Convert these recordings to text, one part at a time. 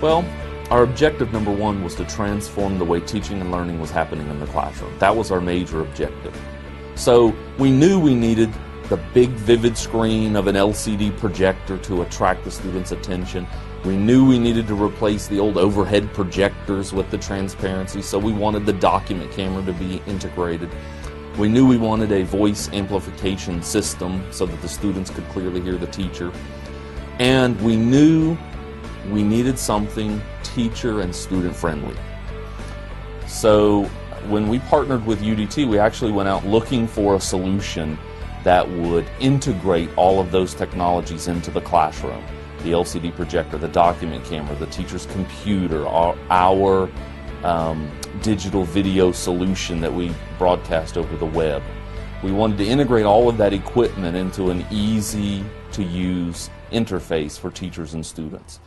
Well, our objective number one was to transform the way teaching and learning was happening in the classroom. That was our major objective. So we knew we needed the big vivid screen of an LCD projector to attract the students' attention. We knew we needed to replace the old overhead projectors with the transparency, so we wanted the document camera to be integrated. We knew we wanted a voice amplification system so that the students could clearly hear the teacher. And we knew we needed something teacher and student friendly. So when we partnered with UDT, we actually went out looking for a solution that would integrate all of those technologies into the classroom. The LCD projector, the document camera, the teacher's computer, our digital video solution that we broadcast over the web. We wanted to integrate all of that equipment into an easy-to-use interface for teachers and students.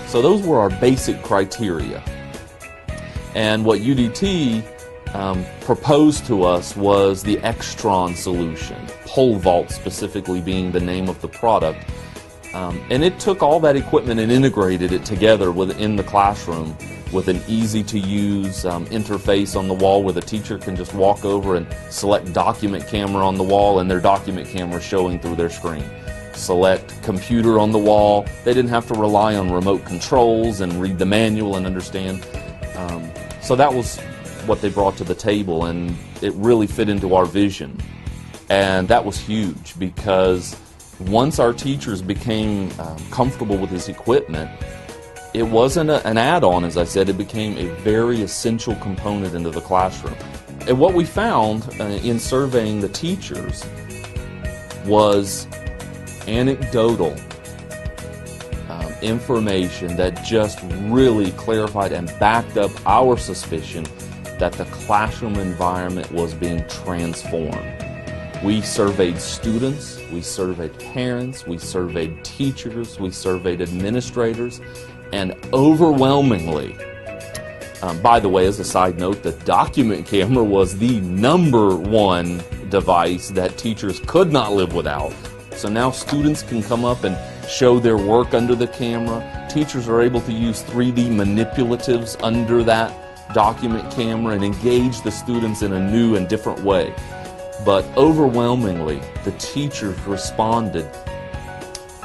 So those were our basic criteria. And what UDT proposed to us was the Extron solution, Pole Vault specifically being the name of the product. And it took all that equipment and integrated it together within the classroom with an easy-to-use interface on the wall where the teacher can just walk over and select document camera on the wall and their document camera showing through their screen. Select computer on the wall. They didn't have to rely on remote controls and read the manual and understand. So that was what they brought to the table, and it really fit into our vision. And that was huge because once our teachers became comfortable with this equipment, it wasn't an add-on, as I said, it became a very essential component into the classroom. And what we found in surveying the teachers was anecdotal information that just really clarified and backed up our suspicion that the classroom environment was being transformed. We surveyed students, we surveyed parents, we surveyed teachers, we surveyed administrators, and overwhelmingly, by the way, as a side note, the document camera was the #1 device that teachers could not live without. So now students can come up and show their work under the camera. Teachers are able to use 3D manipulatives under that document camera and engage the students in a new and different way. But overwhelmingly, the teachers responded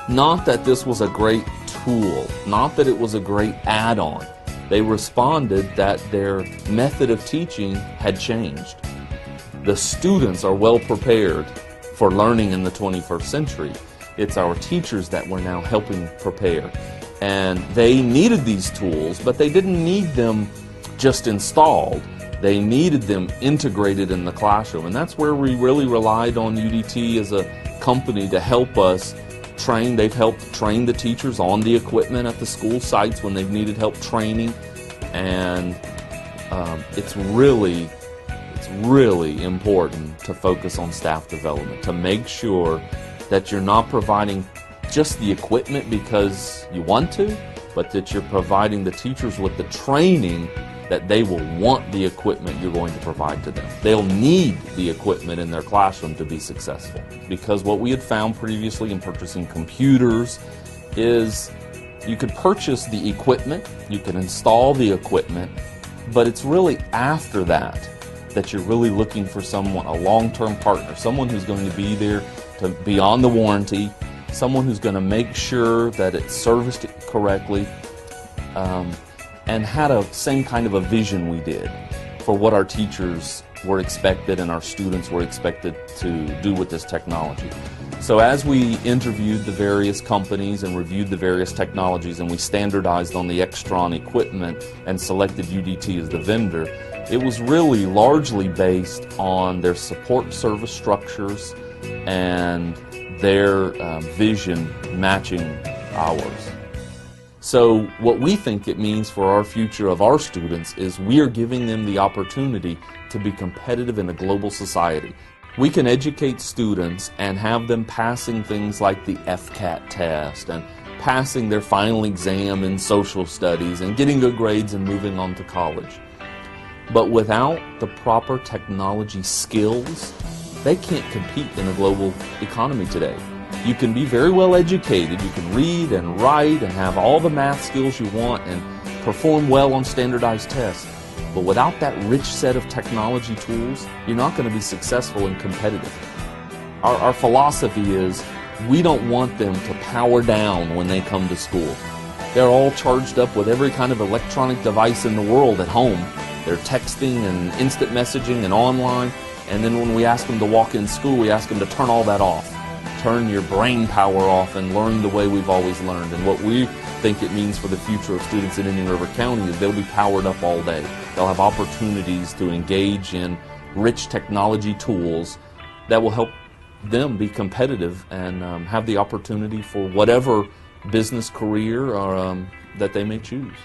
not that this was a great tool, not that it was a great add-on. They responded that their method of teaching had changed. The students are well prepared for learning in the 21st century. It's our teachers that we're now helping prepare. And they needed these tools, but they didn't need them just installed. They needed them integrated in the classroom. And that's where we really relied on UDT as a company to help us train. They've helped train the teachers on the equipment at the school sites when they've needed help training. And it's really important to focus on staff development, to make sure that you're not providing just the equipment because you want to, but that you're providing the teachers with the training that they will want the equipment you're going to provide to them. They'll need the equipment in their classroom to be successful. Because what we had found previously in purchasing computers is you could purchase the equipment, you can install the equipment, but it's really after that that you're really looking for someone, a long-term partner, someone who's going to be there to beyond the warranty, someone who's going to make sure that it's serviced correctly, and had a same kind of a vision we did for what our teachers were expected and our students were expected to do with this technology. So as we interviewed the various companies and reviewed the various technologies and we standardized on the Extron equipment and selected UDT as the vendor, it was really largely based on their support service structures and their vision matching ours. So what we think it means for our future of our students is we are giving them the opportunity to be competitive in a global society. We can educate students and have them passing things like the FCAT test and passing their final exam in social studies and getting good grades and moving on to college. But without the proper technology skills, they can't compete in a global economy today. You can be very well educated, you can read and write and have all the math skills you want and perform well on standardized tests. But without that rich set of technology tools, you're not going to be successful and competitive. Our philosophy is we don't want them to power down when they come to school. They're all charged up with every kind of electronic device in the world at home. They're texting and instant messaging and online. And then when we ask them to walk in school, we ask them to turn all that off. Turn your brain power off and learn the way we've always learned. And what we think it means for the future of students in Indian River County is they'll be powered up all day. They'll have opportunities to engage in rich technology tools that will help them be competitive and have the opportunity for whatever business career that they may choose.